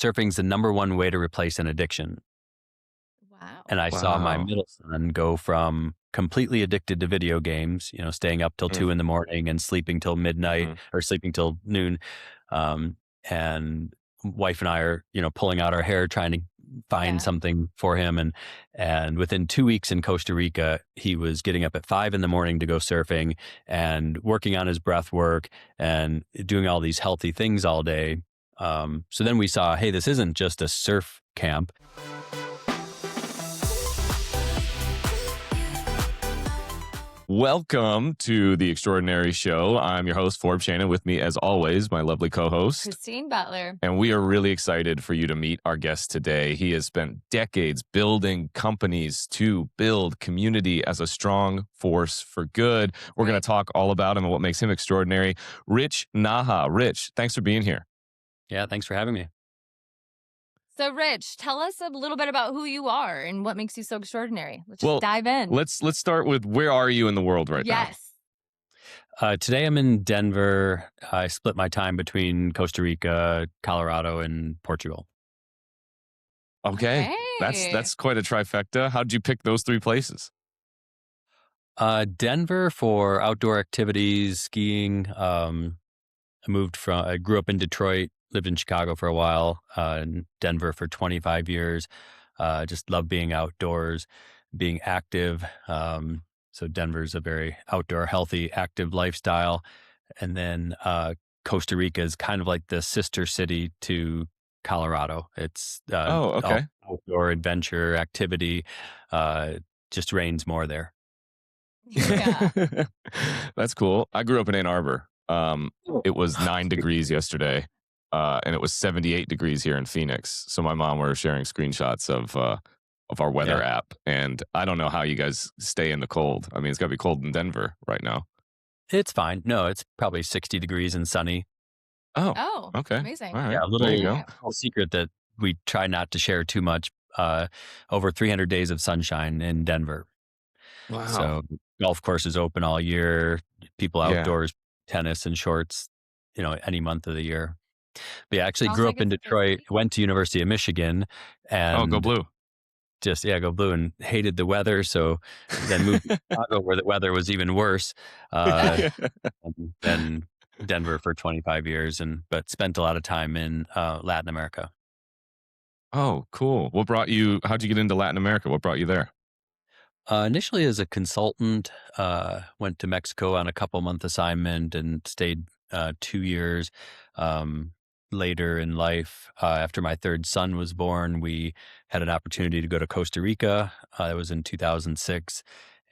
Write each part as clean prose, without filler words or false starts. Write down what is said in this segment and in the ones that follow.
surfing's the number one way to replace an addiction. Wow. And I saw my Wow. middle son go from completely addicted to video games, staying up till Mm, 2 in the morning and sleeping till midnight mhm. or sleeping till noon. And wife and I are, pulling out our hair trying to find Yeah. something for him. And within 2 weeks in Costa Rica, he was getting up at 5 in the morning to go surfing and working on his breath work and doing all these healthy things all day. So then we saw, hey, this isn't just a surf camp. Welcome to The Extraordinary Show. I'm your host, Forbes Shannon. With me, as always, my lovely co-host. Christine Butler. And we are really excited for you to meet our guest today. He has spent decades building companies to build community as a strong force for good. We're going to talk all about him and what makes him extraordinary. Rich Naha. Rich, thanks for being here. Yeah, thanks for having me. So, Rich, tell us a little bit about who you are and what makes you so extraordinary. Let's Well, just dive in. Let's start with, where are you in the world right now? Yes. Today I'm in Denver. I split my time between Costa Rica, Colorado, and Portugal. Okay. That's quite a trifecta. How did you pick those three places? Denver for outdoor activities, skiing. I grew up in Detroit, lived in Chicago for a while, in Denver for 25 years. Just love being outdoors, being active. So Denver's a very outdoor, healthy, active lifestyle. And then Costa Rica is kind of like the sister city to Colorado. It's Okay. outdoor adventure activity. Just rains more there. Yeah. That's cool. I grew up in Ann Arbor. It was 9 degrees yesterday, and it was 78 degrees here in Phoenix. So my mom were sharing screenshots of our weather app, and I don't know how you guys stay in the cold. I mean, it's got to be cold in Denver right now. It's fine. No, it's probably 60 degrees and sunny. Oh, Okay. amazing. All right. Yeah, There you go. little secret that we try not to share too much. Over 300 days of sunshine in Denver. Wow. So golf courses open all year. People Yeah. outdoors, tennis and shorts, any month of the year. But yeah, I actually Sounds grew like up in it's a Detroit, busy- went to University of Michigan, and Go blue. go blue, and hated the weather. So then moved to Chicago where the weather was even worse. And then Denver for 25 years, but spent a lot of time in Latin America. Oh, cool. How'd you get into Latin America? What brought you there? Initially as a consultant, went to Mexico on a couple-month assignment and stayed 2 years. Later in life, after my third son was born, we had an opportunity to go to Costa Rica. It was in 2006,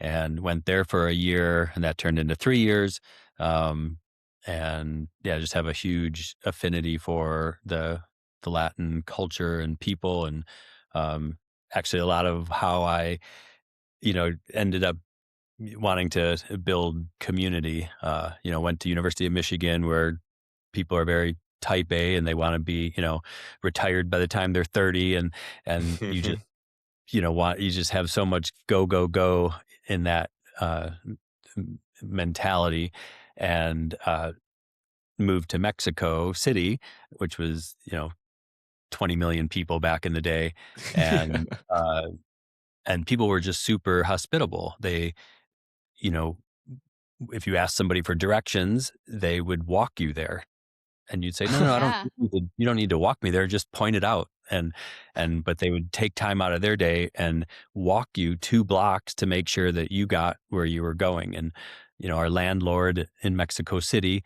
and went there for a year, and that turned into 3 years. And yeah, just have a huge affinity for the Latin culture and people, and actually a lot of how I ended up wanting to build community. Went to University of Michigan, where people are very type A and they want to be, retired by the time they're 30, and you just, you just have so much go in that mentality, and moved to Mexico City, which was, 20 million people back in the day. And and people were just super hospitable. They, if you asked somebody for directions, they would walk you there, and you'd say, no, Yeah. you don't need to walk me there. Just point it out. But they would take time out of their day and walk you 2 blocks to make sure that you got where you were going. And, our landlord in Mexico City,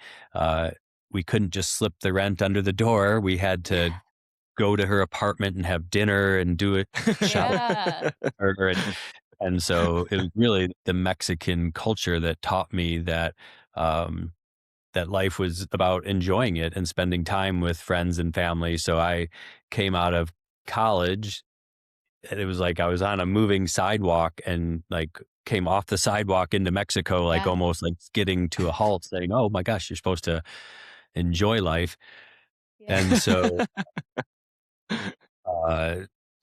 we couldn't just slip the rent under the door. We had to go to her apartment and have dinner and do it. Yeah. And so it was really the Mexican culture that taught me that that life was about enjoying it and spending time with friends and family. So I came out of college, and it was like I was on a moving sidewalk, and like came off the sidewalk into Mexico, like Yeah. almost like skidding to a halt, saying, "Oh my gosh, you're supposed to enjoy life." Yeah. And so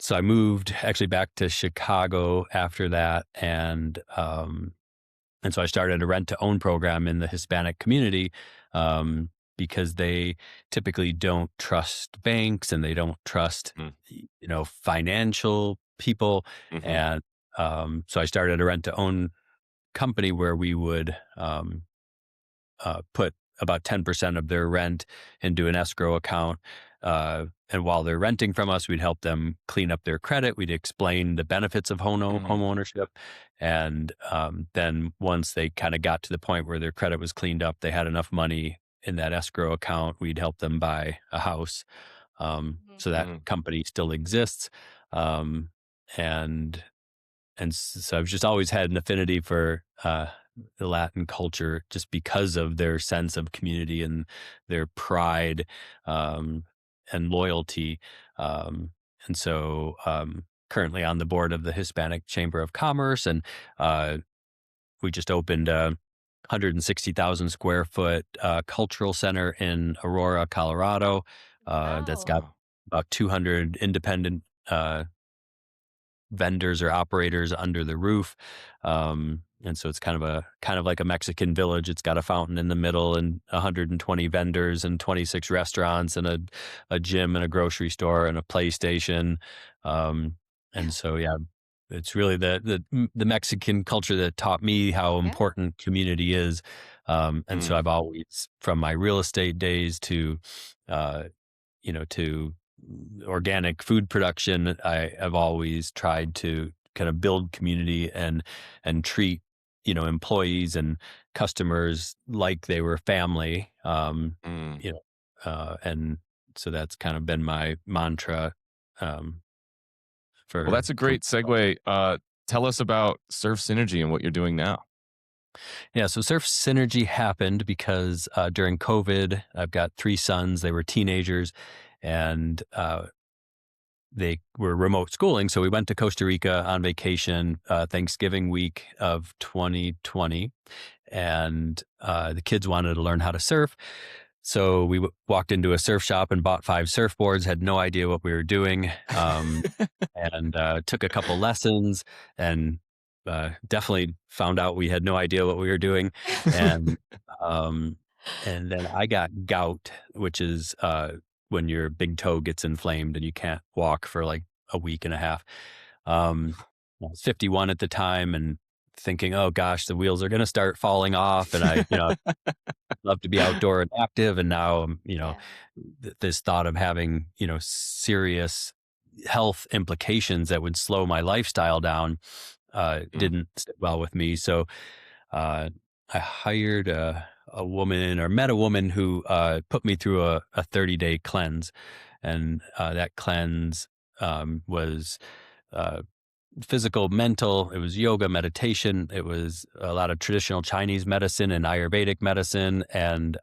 so I moved actually back to Chicago after that, and so I started a rent to own program in the Hispanic community, because they typically don't trust banks and they don't trust, Mm. financial people. Mm-hmm. And so I started a rent to own company where we would put about 10% of their rent into an escrow account. And while they're renting from us, we'd help them clean up their credit. We'd explain the benefits of home ownership. And then once they kind of got to the point where their credit was cleaned up, they had enough money in that escrow account, we'd help them buy a house. Mhm. So that company still exists. Um, and so I've just always had an affinity for the Latin culture just because of their sense of community and their pride um, and loyalty. Um, and so currently on the board of the Hispanic Chamber of Commerce, and we just opened a 160,000 square foot cultural center in Aurora, Colorado. That's got Wow. about 200 independent vendors or operators under the roof. And so it's kind of like a Mexican village. It's got a fountain in the middle and 120 vendors and 26 restaurants and a gym and a grocery store and a PlayStation. Um, and so, yeah, it's really the Mexican culture that taught me how Yeah. important community is. And so I've always, from my real estate days uh, to organic food production, I have always tried to kind of build community and treat, employees and customers like they were family. Mm. And so that's kind of been my mantra um, Well, for that's a for great segue. Tell us about Surf Synergy and what you're doing now. Yeah, so Surf Synergy happened because during COVID, I've got 3 sons. They were teenagers, and they were remote schooling. So we went to Costa Rica on vacation Thanksgiving week of 2020, and the kids wanted to learn how to surf. So we walked into a surf shop and bought 5 surfboards, had no idea what we were doing, and took a couple lessons, and definitely found out we had no idea what we were doing. And um, and then I got gout, which is when your big toe gets inflamed and you can't walk for like a week and a half. I was 51 at the time and thinking, oh gosh, the wheels are going to start falling off. And I love to be outdoor and active. And now, Yeah. this thought of having, serious health implications that would slow my lifestyle down Mm. didn't sit well with me. So I hired a woman or met a woman who put me through a 30-day cleanse. And that cleanse was physical, mental. It was yoga, meditation. It was a lot of traditional Chinese medicine and Ayurvedic medicine. And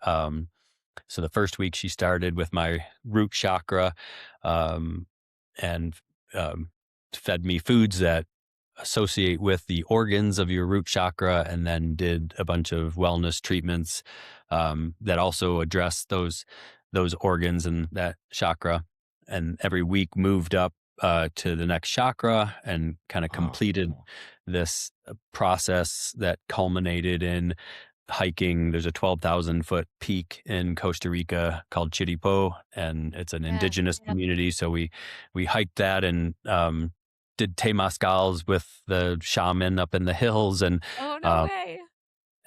so the first week she started with my root chakra um, and um, fed me foods that associate with the organs of your root chakra, and then did a bunch of wellness treatments that also address those organs and that chakra. And every week moved up to the next chakra and kind of Wow. completed this process that culminated in hiking. There's a 12,000-foot peak in Costa Rica called Chiripo, and it's an Yeah. indigenous Yep. community. So we hiked that and did temazcals with the shaman up in the hills, Oh, no um, way.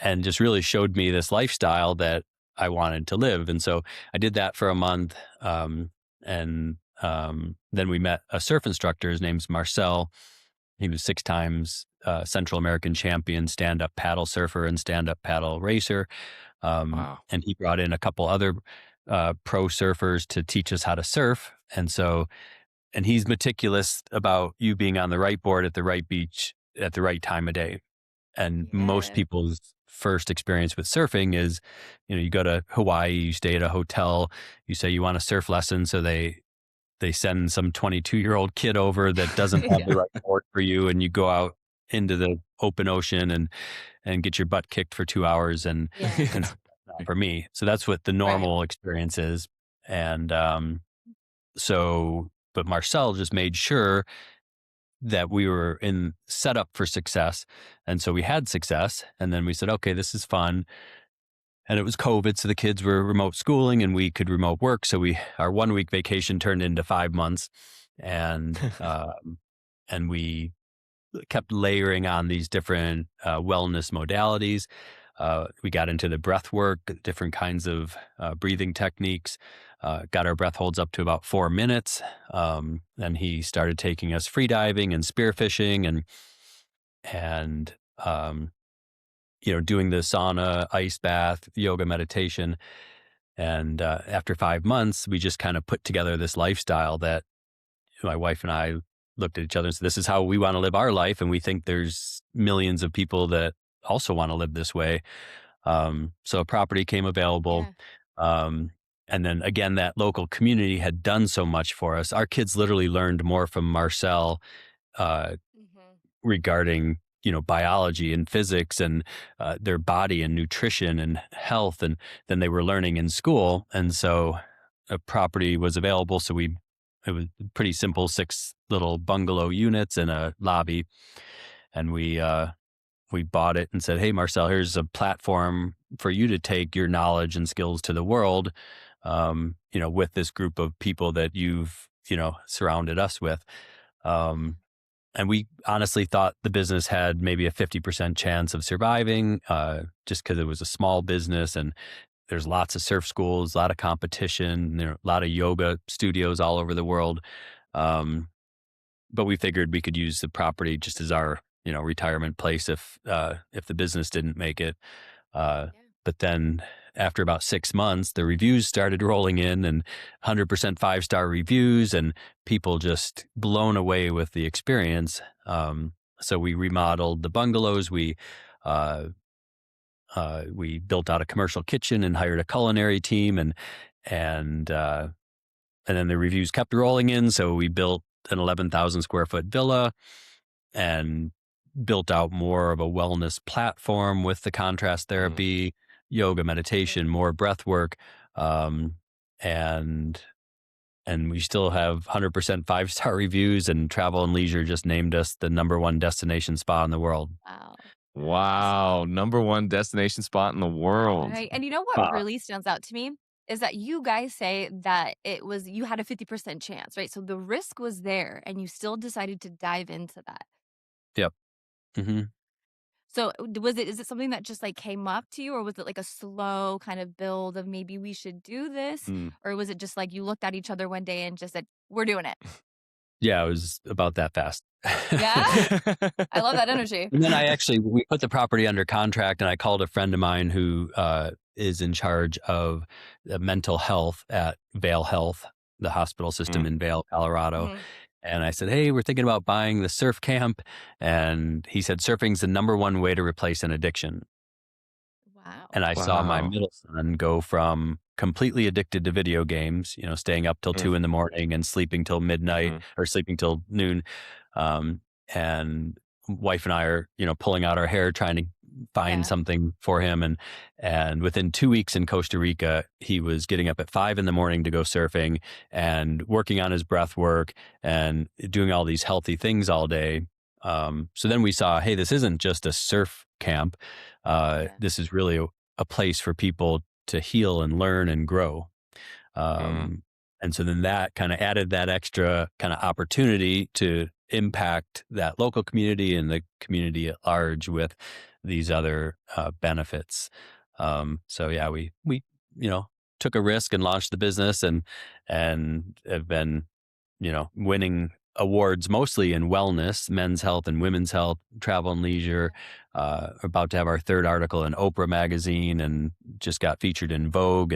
and just really showed me this lifestyle that I wanted to live. And so I did that for a month, and then we met a surf instructor. His name's Marcel. He was 6 times Central American champion, stand-up paddle surfer and stand-up paddle racer. Wow. And he brought in a couple other pro surfers to teach us how to surf. And he's meticulous about you being on the right board at the right beach at the right time of day. And most Yeah. people's first experience with surfing is, you go to Hawaii, you stay at a hotel, you say you want a surf lesson. So they send some 22-year-old kid over that doesn't have the Yeah. right board for you, and you go out into the open ocean and get your butt kicked for 2 hours. And Yeah. that's not for me. So that's what the Right. normal experience is. And but Marcel just made sure that we were in set up for success. And so we had success. And then we said, okay, this is fun. and it was COVID, so the kids were remote schooling and we could remote work. So our 1 week vacation turned into 5 months, and we kept layering on these different wellness modalities. We got into the breath work, different kinds of breathing techniques, got our breath holds up to about 4 minutes. And he started taking us free diving and spearfishing and doing the sauna, ice bath, yoga, meditation. And after 5 months, we just kind of put together this lifestyle that my wife and I looked at each other and said, this is how we want to live our life. And we think there's millions of people that also want to live this way. So a property came available. Yeah. And then again, that local community had done so much for us. Our kids literally learned more from Marcel regarding, biology and physics and their body and nutrition and health and than they were learning in school. And so a property was available. So it was pretty simple, 6 little bungalow units and a lobby. And we bought it and said, hey, Marcel, here's a platform for you to take your knowledge and skills to the world, with this group of people that you've, surrounded us with. And we honestly thought the business had maybe a 50% chance of surviving, just because it was a small business and there's lots of surf schools, a lot of competition, there are a lot of yoga studios all over the world. But we figured we could use the property just as our, retirement place if the business didn't make it. But then after about 6 months, the reviews started rolling in and 100% 5-star reviews and people just blown away with the experience. So we remodeled the bungalows. We built out a commercial kitchen and hired a culinary team and then the reviews kept rolling in. So we built an 11,000 square foot villa and built out more of a wellness platform with the contrast therapy, yoga, meditation, more breath work. And we still have 100% 5-star reviews, and Travel and Leisure just named us the #1 destination spa in the world. Wow. Wow. #1 destination spot in the world. Right. And you know what really stands out to me is that you guys say that you had a 50% chance, right? So the risk was there and you still decided to dive into that. Yep. Mm-hmm. So is it something that just like came up to you, or was it like a slow kind of build of maybe we should do this? Or was it just like you looked at each other one day and just said, we're doing it? Yeah, it was about that fast. Yeah? I love that energy. And then we put the property under contract, and I called a friend of mine who is in charge of mental health at Vail Health, the hospital system in Vail, Colorado. And I said, hey, we're thinking about buying the surf camp. And he said, surfing's the #1 way to replace an addiction. Wow. And I saw my middle son go from completely addicted to video games, staying up till 2 a.m. and sleeping till midnight or sleeping till noon. And wife and I are, pulling out our hair, trying to find something for him. And within 2 weeks in Costa Rica, he was getting up at 5 a.m. to go surfing and working on his breath work and doing all these healthy things all day. So then we saw, hey, this isn't just a surf camp. This is really a place for people to heal and learn and grow. And so then that kind of added that extra kind of opportunity to impact that local community and the community at large with these other benefits. So yeah, we took a risk and launched the business and have been, winning awards mostly in wellness, men's health and women's health, travel and leisure. About to have our 3rd article in Oprah magazine and just got featured in Vogue.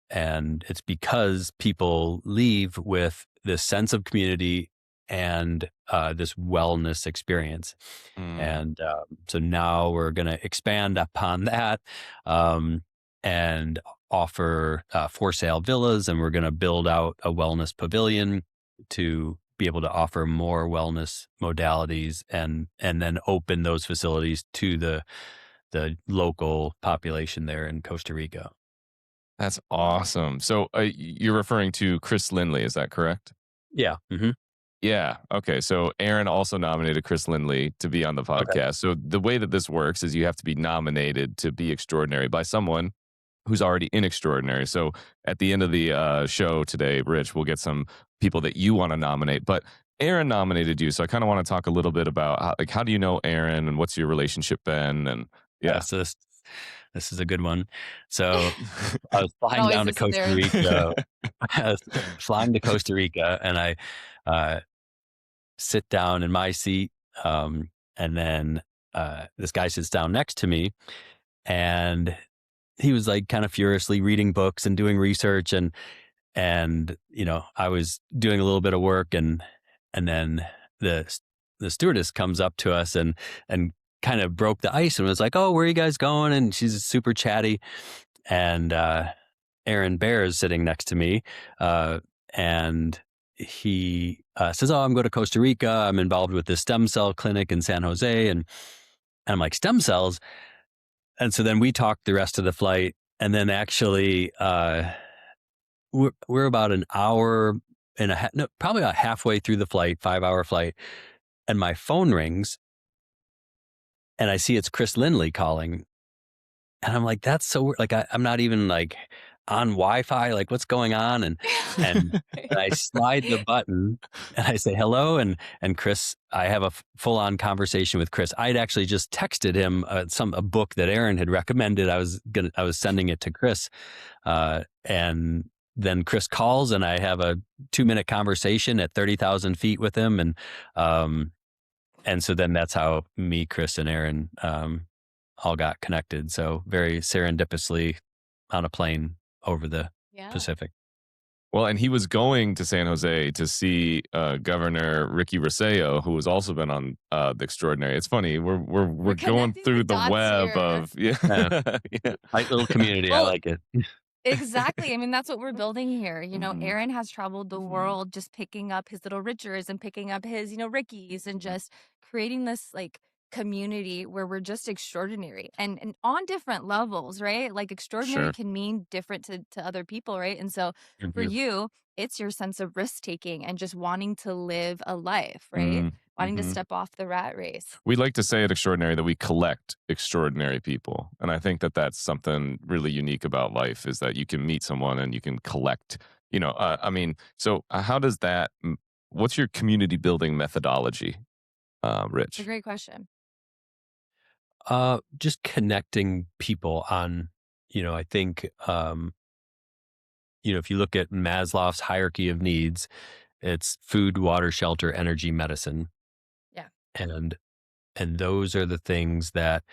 And it's because people leave with this sense of community and this wellness experience. And so now we're going to expand upon that and offer for sale villas, and we're going to build out a wellness pavilion to be able to offer more wellness modalities and then open those facilities to the local population there in Costa Rica. That's awesome. So you're referring to Chris Lindley, is that correct? Yeah. Mm-hmm. Yeah. Okay. So Aaron also nominated Chris Lindley to be on the podcast. Okay. So the way that this works is you have to be nominated to be extraordinary by someone who's already in extraordinary. So at the end of the show today, Rich, we'll get some people that you want to nominate. But Aaron nominated you, so I kind of want to talk a little bit about how do you know Aaron and what's your relationship been? And yeah, So this is a good one. So I was It flying always down to is with Costa Aaron. Rica. I was flying to Costa Rica, and I uh, sit down in my seat, and then this guy sits down next to me, and he was like kind of furiously reading books and doing research, and I was doing a little bit of work, and then the stewardess comes up to us and kind of broke the ice and was like, "Oh, where are you guys going?" And she's super chatty, and Aaron Bear is sitting next to me, and he says, "Oh, I'm going to Costa Rica. I'm involved with this stem cell clinic in San Jose," and I'm like, "Stem cells?" And so then we talked the rest of the flight, and then actually we're about an hour and no, probably about halfway through the flight, 5-hour flight, and my phone rings, and I see it's Chris Lindley calling, and I'm like, "That's so weird." Like I'm not even like on Wi-Fi. Like what's going on? And I slide the button and I say hello, and Chris. I have a full on conversation with Chris. I'd actually just texted him a book that Aaron had recommended. I was sending it to Chris, and then Chris calls, and I have a 2-minute conversation at 30,000 feet with him, and so then that's how me, Chris, and Aaron all got connected. So very serendipitously on a plane over the Yeah. Pacific. well, and he was going to San Jose to see Governor Ricky Rosselló, who has also been on The Extraordinary. It's funny, we're We're going connecting the through the dots web here. of yeah, Yeah, yeah. tight little community. I Well, like it. exactly. I mean, that's what we're building here. Mhm. Aaron has traveled the world just picking up his little Richards and picking up his, Rickies and just creating this like community where we're just extraordinary and on different levels, right? Like extraordinary Sure. can mean different to other people, right? And so for Mhm. you, it's your sense of risk taking and just wanting to live a life, right? Mm, Wanting to mhm. step off the rat race. We like to say at Extraordinary that we collect extraordinary people, and I think that that's something really unique about life is that you can meet someone and you can collect. I mean, so how does that? What's your community building methodology, It's a Rich? great question. Just connecting people on, I think, if you look at Maslow's hierarchy of needs, it's food, water, shelter, energy, medicine, Yeah. and those are the things that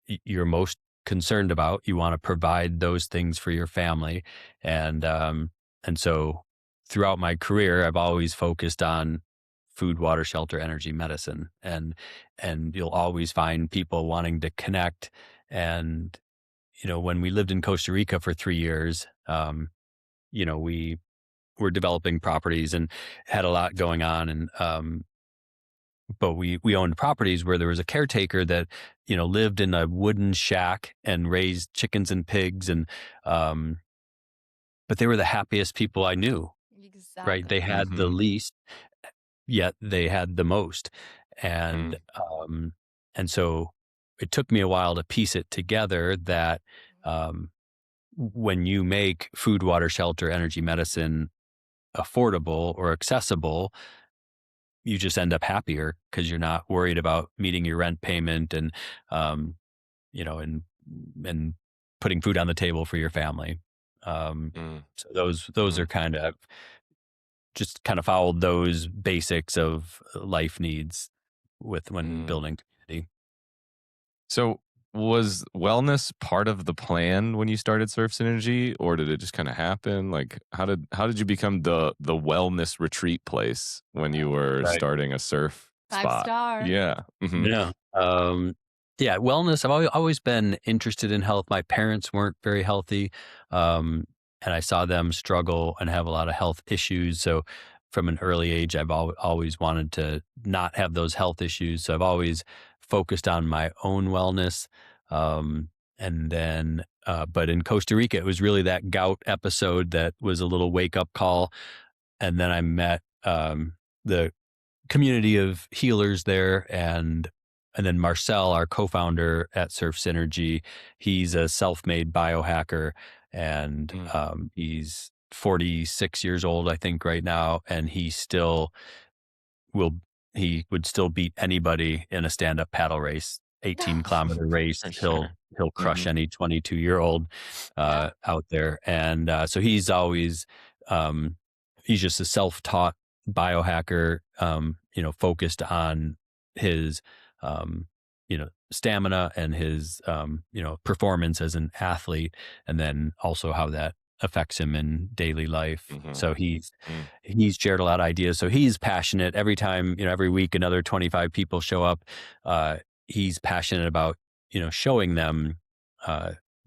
you're most concerned about. You want to provide those things for your family, and so throughout my career, I've always focused on food, water, shelter, energy, medicine, and you'll always find people wanting to connect. And when we lived in Costa Rica for 3 years, we were developing properties and had a lot going on, and but we owned properties where there was a caretaker that lived in a wooden shack and raised chickens and pigs, and but they were the happiest people I knew. Right? They Exactly. had the Mhm. least, yet they had the most, and Mm, so it took me a while to piece it together that um, when you make food, water, shelter, energy, medicine affordable or accessible, you just end up happier because you're not worried about meeting your rent payment and um, and putting food on the table for your family. mm, So those are mm, kind of just kind of followed those basics of life needs with when mm. building community. So, was wellness part of the plan when you started Surf Synergy, or did it just kind of happen? Like, how did you become the wellness retreat place when you were Right. starting a surf 5 spot? star. Yeah. Hmm. Yeah. Yeah. Wellness. I've always been interested in health. My parents weren't very healthy. Um, and I saw them struggle and have a lot of health issues. So from an early age, I've always wanted to not have those health issues. So I've always focused on my own wellness. And then, but in Costa Rica, it was really that gout episode that was a little wake up call. And then I met the community of healers there, and then Marcel, our co-founder at Surf Synergy, he's a self-made biohacker, and Mm. he's 46 years old, I think, right now, and will he would still beat anybody in a stand-up paddle race, 18-kilometer race. For sure. He'll crush any 22-year-old Yeah. out there, and so he's always he's just a self-taught biohacker, focused on his stamina and his performance as an athlete, and then also how that affects him in daily life. So he's shared a lot of ideas. So he's passionate. Every time, every week another 25 people show up. He's passionate about showing them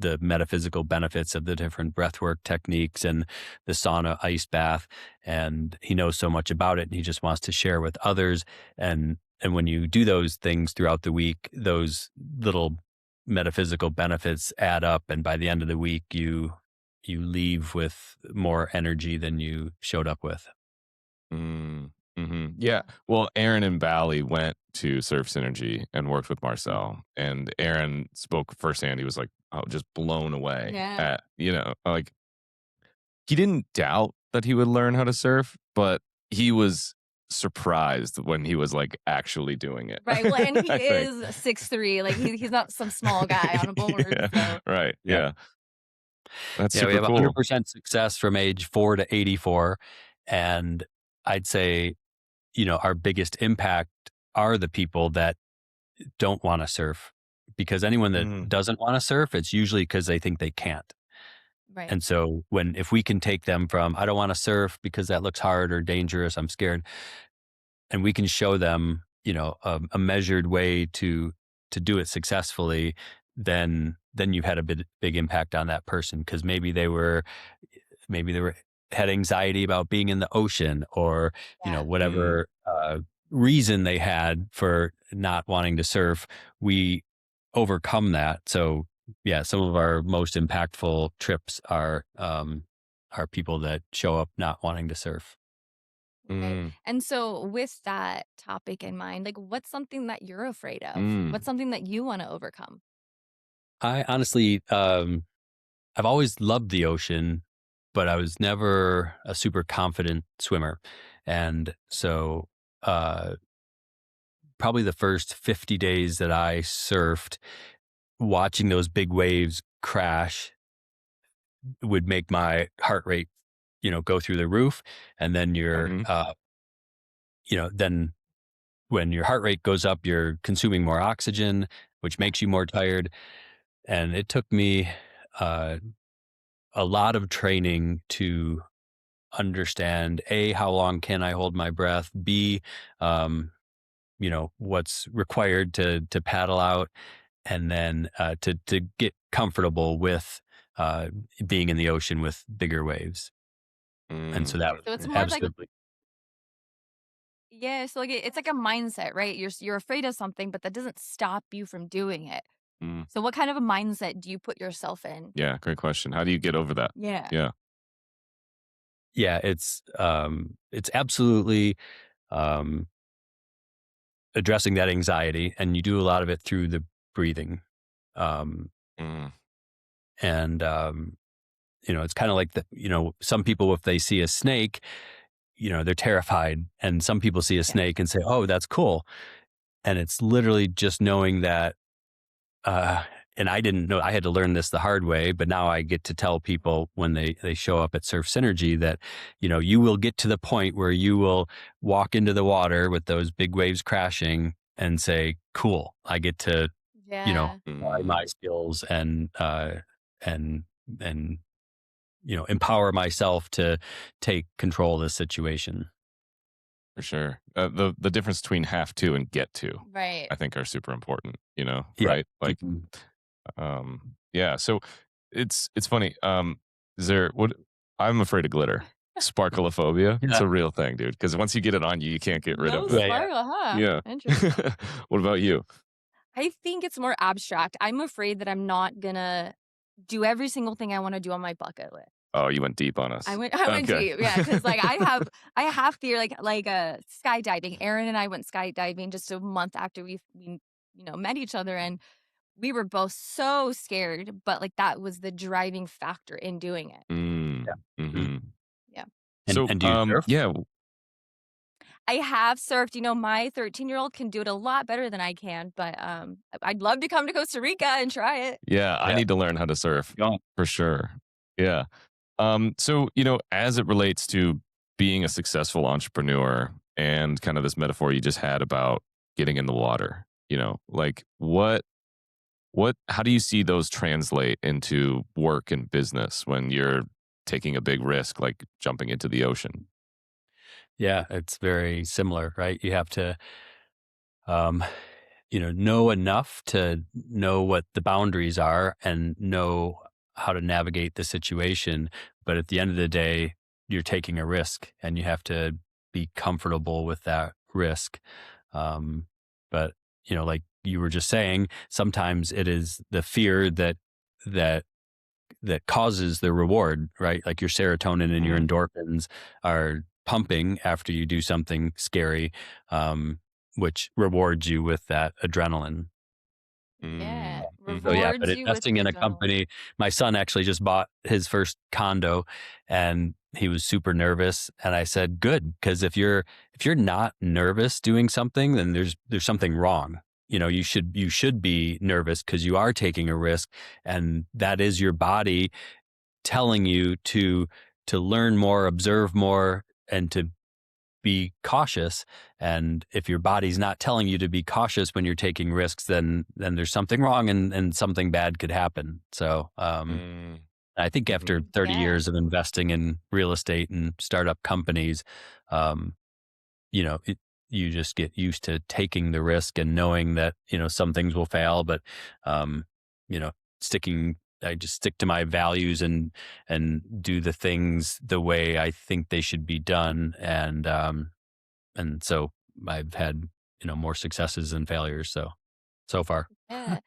the metaphysical benefits of the different breathwork techniques and the sauna ice bath, and he knows so much about it, and he just wants to share with others. And when you do those things throughout the week, those little metaphysical benefits add up, and by the end of the week you leave with more energy than you showed up with. Yeah. Well, Aaron and Bally went to Surf Synergy and worked with Marcel, and Aaron spoke firsthand. He was like, just blown away Yeah. at, like, he didn't doubt that he would learn how to surf, but he was surprised when he was like actually doing it. Right. Well, and he I think. is 6'3". Like he's not some small guy on a board. Yeah, So. right. Yeah. That's we super have cool. 100% success from age 4 to 84, and I'd say our biggest impact are the people that don't want to surf, because anyone that doesn't want to surf, it's usually because they think they can't. Right. And so if we can take them from, I don't want to surf because that looks hard or dangerous, I'm scared, and we can show them, a measured way to do it successfully, then you've had a big impact on that person, because maybe they had anxiety about being in the ocean, or whatever reason they had for not wanting to surf. We overcome that. So yeah, some of our most impactful trips are people that show up not wanting to surf. Right. And so with that topic in mind, like, what's something that you're afraid of? What's something that you want to overcome? I honestly, I've always loved the ocean, but I was never a super confident swimmer. And so probably the first 50 days that I surfed, watching those big waves crash would make my heart rate, go through the roof. And then then when your heart rate goes up, you're consuming more oxygen, which makes you more tired. And it took me a lot of training to understand, A, how long can I hold my breath? B, what's required to paddle out, and then to get comfortable with being in the ocean with bigger waves. And so that was So it's more like, absolutely. yeah, so like it's like a mindset, right? You're afraid of something, but that doesn't stop you from doing it. So what kind of a mindset do you put yourself in? Yeah, great question. How do you get over that? Yeah. Yeah, it's absolutely addressing that anxiety, and you do a lot of it through the breathing. And it's kind of like some people, if they see a snake, they're terrified, and some people see a snake and say, oh, that's cool. And it's literally just knowing that, and I didn't know, I had to learn this the hard way, but now I get to tell people when they show up at Surf Synergy that, you will get to the point where you will walk into the water with those big waves crashing and say, cool, I get to, apply my skills and empower myself to take control of the situation. For sure. The difference between have to and get to, Right. I think, are super important, Yeah. right? Like, yeah. So it's funny. Is there what I'm afraid of glitter. Sparkleophobia. It's a real thing, dude. Because once you get it on you, you can't get rid No of it. sparkle, huh? Yeah. Interesting. What about you? I think it's more abstract. I'm afraid that I'm not gonna do every single thing I want to do on my bucket list. Oh, you went deep on us. I went deep, yeah, because like I have fear, like skydiving. Aaron and I went skydiving just a month after we met each other, and we were both so scared, but like that was the driving factor in doing it. Mm, Yeah. Mhm. mhm. Yeah. So, And do you surf? yeah, I have surfed, my 13-year-old can do it a lot better than I can, but I'd love to come to Costa Rica and try it. yeah, I Yeah. need to learn how to surf Going. for sure. Yeah. So, as it relates to being a successful entrepreneur and kind of this metaphor you just had about getting in the water, like how do you see those translate into work and business when you're taking a big risk like jumping into the ocean? Yeah, it's very similar, right? You have to, um, know enough to know what the boundaries are and know how to navigate the situation. But at the end of the day, you're taking a risk and you have to be comfortable with that risk. Um, but, like you were just saying, sometimes it is the fear that that causes the reward, right? Like your serotonin and your Mm, endorphins are pumping after you do something scary, which rewards you with that adrenaline. Yeah, mm, So mhm, yeah, but rewards you with investing the in a adrenaline. company, my son actually just bought his first condo and he was super nervous. And I said, good, because if you're not nervous doing something, then there's something wrong. You should be nervous because you are taking a risk, and that is your body telling you to learn more, observe more, and to be cautious. And if your body's not telling you to be cautious when you're taking risks, then there's something wrong, and something bad could happen. So mm, I think after mhm. 30 Yeah. years of investing in real estate and startup companies, um, you know, it, you just get used to taking the risk and knowing that, some things will fail, but, um, you know, sticking, I just stick to my values and do the things the way I think they should be done. And so I've had, more successes than failures. So far. Yeah.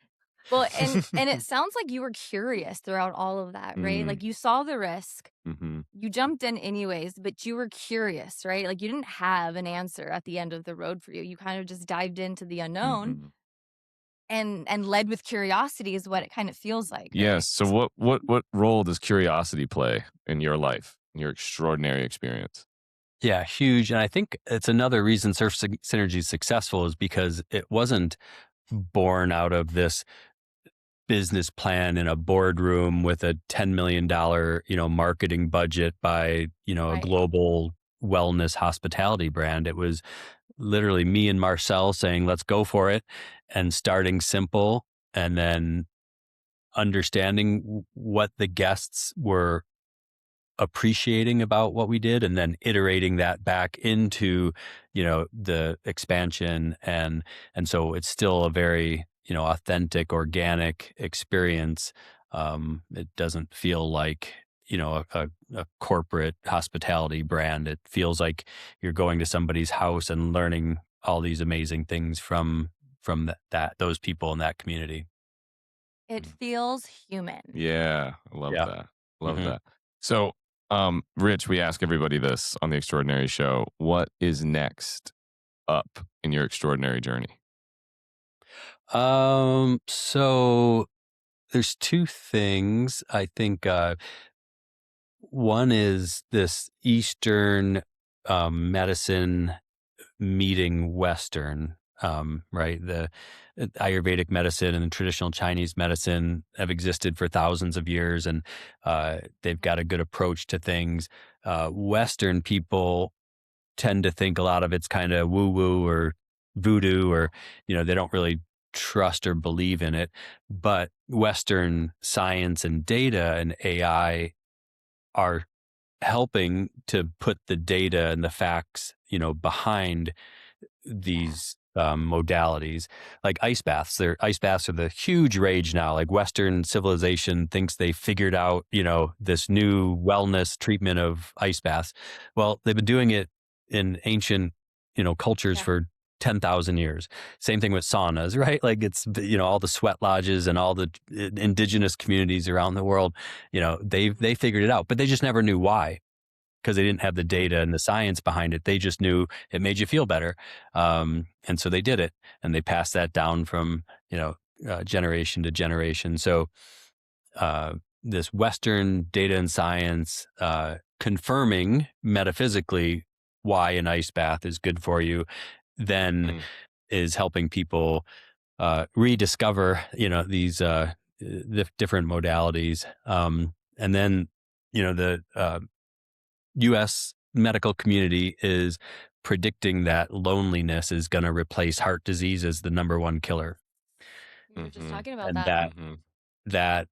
Well, and it sounds like you were curious throughout all of that, right? Mm, Like you saw the risk, mhm, you jumped in anyways, but you were curious, right? Like you didn't have an answer at the end of the road for you. You kind of just dived into the unknown mhm. and led with curiosity is what it kind of feels like, right? Yes. So what role does curiosity play in your life, in your extraordinary experience? Yeah, huge. And I think it's another reason Synergy is successful is because it wasn't born out of this business plan in a boardroom with a $10 million, marketing budget by, a Right. global wellness hospitality brand. It was literally me and Marcel saying, let's go for it, and starting simple, and then understanding what the guests were appreciating about what we did, and then iterating that back into, the expansion. And so it's still a very, authentic, organic experience. It doesn't feel like, a corporate hospitality brand. It feels like you're going to somebody's house and learning all these amazing things from that those people in that community. It feels human. Yeah, I love Yeah. that. Love Hmm. that. So, Rich, we ask everybody this on the Extraordinary Show. What is next up in your extraordinary journey? So there's two things. I think one is this Eastern medicine meeting Western, right? The Ayurvedic medicine and the traditional Chinese medicine have existed for thousands of years, and they've got a good approach to things. Western people tend to think a lot of it's kind of woo woo or voodoo, or, they don't really trust or believe in it. But Western science and data and AI are helping to put the data and the facts, behind these modalities, like ice baths. Ice baths are the huge rage now. Like Western civilization thinks they figured out, this new wellness treatment of ice baths. Well, they've been doing it in ancient, cultures Yeah. for 10,000 years. Same thing with saunas, right? Like it's, all the sweat lodges and all the indigenous communities around the world, they figured it out, but they just never knew why. because they didn't have the data and the science behind it. They just knew it made you feel better. And so they did it, and they passed that down from, generation to generation. So, this Western data and science, confirming metaphysically why an ice bath is good for you, then is helping people rediscover, these different modalities. And then, the U.S. medical community is predicting that loneliness is going to replace heart disease as the number one killer, We were just talking about and that. that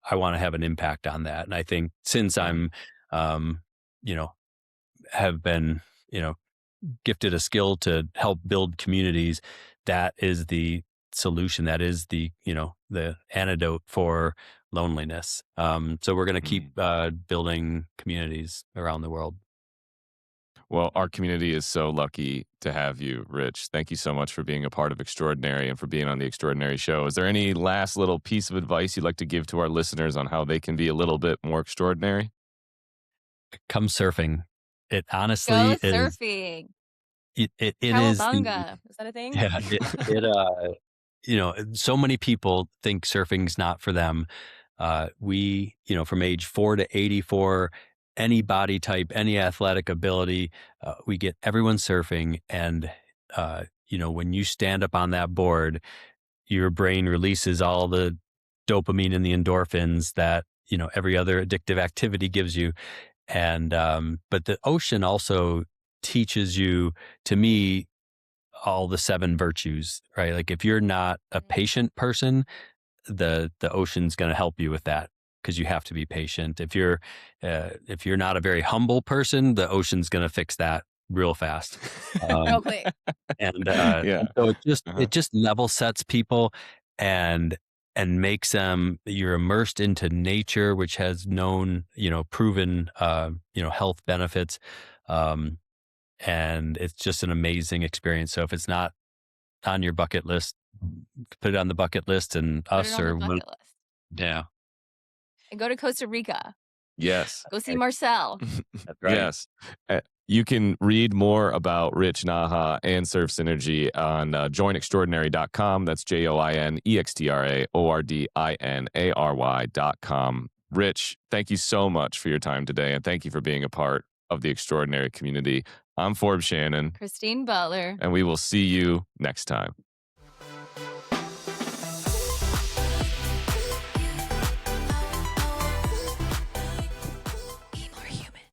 I want to have an impact on that. And I think since I'm, you know, have been, gifted a skill to help build communities, that is the solution. That is the antidote for loneliness. So we're going to keep building communities around the world. Well, our community is so lucky to have you, Rich. Thank you so much for being a part of Extraordinary and for being on the Extraordinary Show. Is there any last little piece of advice you'd like to give to our listeners on how they can be a little bit more extraordinary? Come surfing. It honestly Go is. surfing. It is the Cowabunga. Is that a thing? yeah. So many people think surfing's not for them. We, from age 4 to 84, any body type, any athletic ability, we get everyone surfing. And, when you stand up on that board, your brain releases all the dopamine and the endorphins that, every other addictive activity gives you. And, but the ocean also teaches you, to me, all the 7 virtues, right? Like if you're not a patient person, the ocean's going to help you with that, because you have to be patient. If you're not a very humble person, the ocean's going to fix that real fast. Real quick. And Yeah. so it just level sets people and makes them, you're immersed into nature, which has known, proven, health benefits. And it's just an amazing experience. So if it's not on your bucket list, put it on the bucket list, and Put it us on the or bucket list. yeah, And go to Costa Rica. Yes. Go see Marcel. that's right. Yes. You can read more about Rich Naha and Surf Synergy on joinextraordinary.com. That's joinextraordinary.com. Rich, thank you so much for your time today, and thank you for being a part of the Extraordinary community. I'm Forbes Shannon, Christine Butler. and we will see you next time.